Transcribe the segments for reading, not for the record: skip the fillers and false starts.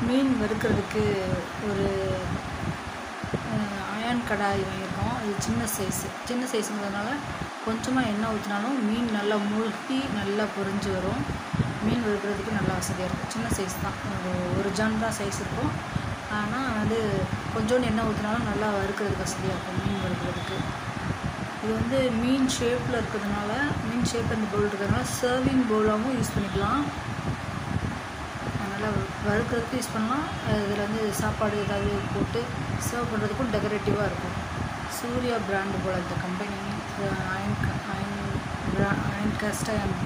மீன் வறுக்கிறதுக்கு ஒரு அயன் கடாய் வாங்கியிருக்கோம். அது சின்ன சைஸுங்கிறதுனால கொஞ்சமாக எண்ணெய் ஊற்றினாலும் மீன் நல்லா மூழ்கி நல்லா பொரிஞ்சு வரும். மீன் வறுக்கிறதுக்கு நல்லா வசதியாக இருக்கும். சின்ன சைஸ் தான், ஒரு ஜான் தான் சைஸ் இருக்கும். ஆனால் வந்து கொஞ்சோண்டு எண்ணெய் ஊற்றினாலும் நல்லா வறுக்கிறதுக்கு வசதியாக இருக்கும் மீன் வறுக்கிறதுக்கு. இது மீன் ஷேப்பில் இருக்கிறதுனால, மீன் ஷேப் அந்த பவுல் இருக்கிறதுனால சர்விங் பவுலாகவும் யூஸ் பண்ணிக்கலாம். அதனால் வறுக்கிறதுக்கு யூஸ் பண்ணலாம். இதில் சாப்பாடு ஏதாவது போட்டு சர்வ் பண்ணுறதுக்கும் டெக்கரேட்டிவாக இருக்கும். சூர்யா பிராண்டு போல் இந்த company iron cast iron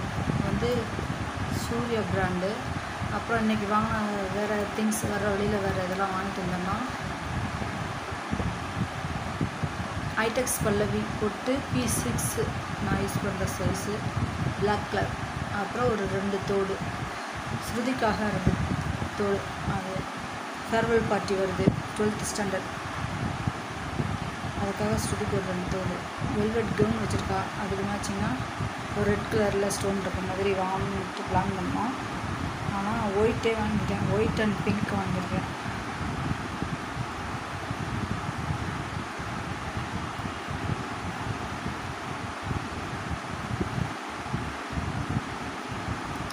Surya brand. அப்புறம் இன்றைக்கி வாங்கின வேறு திங்ஸ் வர வழியில் வேறு இதெல்லாம் வாங்கிட்டு வந்தோம்னா ஐடெக்ஸ் பல்லவி போட்டு P6 நான் யூஸ் பண்ணுற சைஸு பிளாக் கலர். அப்புறம் ஒரு 2 தோடு ஸ்ருதிக்காக 2 தோடு. அது ஃபேர்வெல் பார்ட்டி வருது 12th ஸ்டாண்டர்ட், அதுக்காக ஸ்ருதிக்கு ஒரு 2 தோடு. வெல்வெட் கவுன் வச்சுருக்கா, அதுக்கு மேட்சிங்கன்னா ஒரு ரெட் கலரில் ஸ்டோன் இருக்க மாதிரி வாங்கிட்டு பிளான் பண்ணோம். ஆனால் ஒயிட்டே வாங்கிட்டேன், ஒயிட் அண்ட் பிங்க் வாங்கியிருக்கேன்.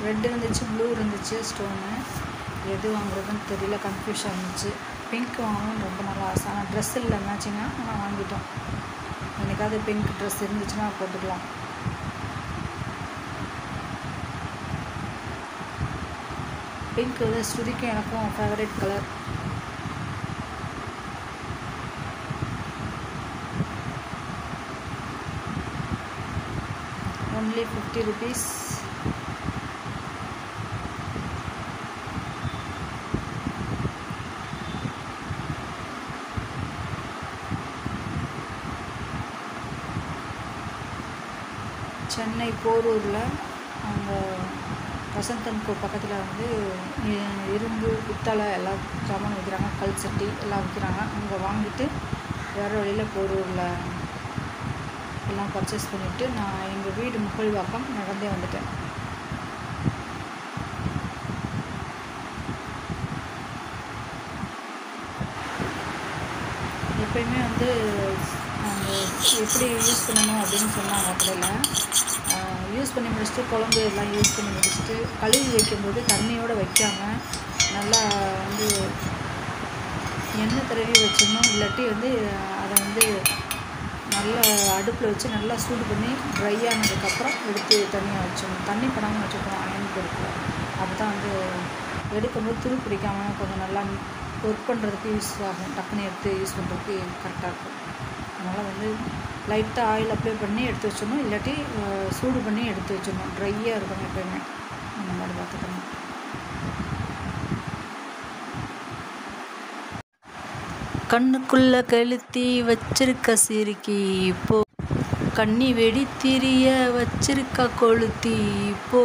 ரெட் இருந்துச்சு, ப்ளூ இருந்துச்சு ஸ்டோனு. எது வாங்குறதுன்னு தெரியல, கன்ஃபியூஷன் இருந்துச்சு. பிங்க் வாங்கணும்னு ரொம்ப நல்லா ஆசை, ஆனால் ட்ரெஸ் இல்லை மேட்சிங்காக. ஆனால் வாங்கிட்டோம். எனக்காவது பிங்க் ட்ரெஸ் இருந்துச்சுன்னா போட்டுக்கலாம். பிங்க் ஸ்ருதிக்கும் எனக்கும் favourite colour. only 50 rupees. Chennai போரூரில் அங்கே வசந்தன்கோ பக்கத்தில் இரும்பு பித்தளை எல்லா சாமானும் விற்கிறாங்க, கல் சட்டி எல்லாம் விற்கிறாங்க. அங்கே வாங்கிட்டு வேறு வழியில் போரூரில் எல்லாம் பர்ச்சேஸ் பண்ணிவிட்டு நான் எங்கள் வீடு முகழ்வாக்கம் நடந்தே வந்துட்டேன். எப்பயுமே எப்படி யூஸ் பண்ணணும் அப்படின்னு சொன்னாங்க. கடையில் யூஸ் பண்ணி முடிச்சுட்டு குழம்பு எல்லாம் யூஸ் பண்ணி முடிச்சுட்டு கழுவி வைக்கும்போது தண்ணியோடு வைக்காமல் நல்லா எண்ணெய் தடவி வச்சிடணும். இல்லாட்டி அதை நல்லா அடுப்பில் வச்சு நல்லா சூடு பண்ணி ட்ரை ஆனதுக்கப்புறம் எடுத்து தனியாக வச்சிடணும். தண்ணி படாமல் வச்சுக்கணும் அயன் பொருட்கள். அப்போ தான் எடுக்கும்போது துரு பிடிக்காமல் கொஞ்சம் நல்லா ஒர்க் பண்ணுறதுக்கு யூஸ் ஆகும். டக்குன்னு எடுத்து யூஸ் பண்ணுறதுக்கு கரெக்டாக இருக்கும். அதனால் லைட்டாக ஆயில் அப்ளை பண்ணி எடுத்து வச்சிடணும், இல்லாட்டி சூடு பண்ணி எடுத்து வச்சிடணும். ட்ரையாக இருக்கணும் எப்போயுமே. அந்த மாதிரி பார்த்துக்கணும். கண்ணுக்குள்ளே கழுத்தி வச்சிருக்க சிறுக்கி இப்போ கண்ணி வெடி திரிய வச்சிருக்க கொளுத்தி இப்போ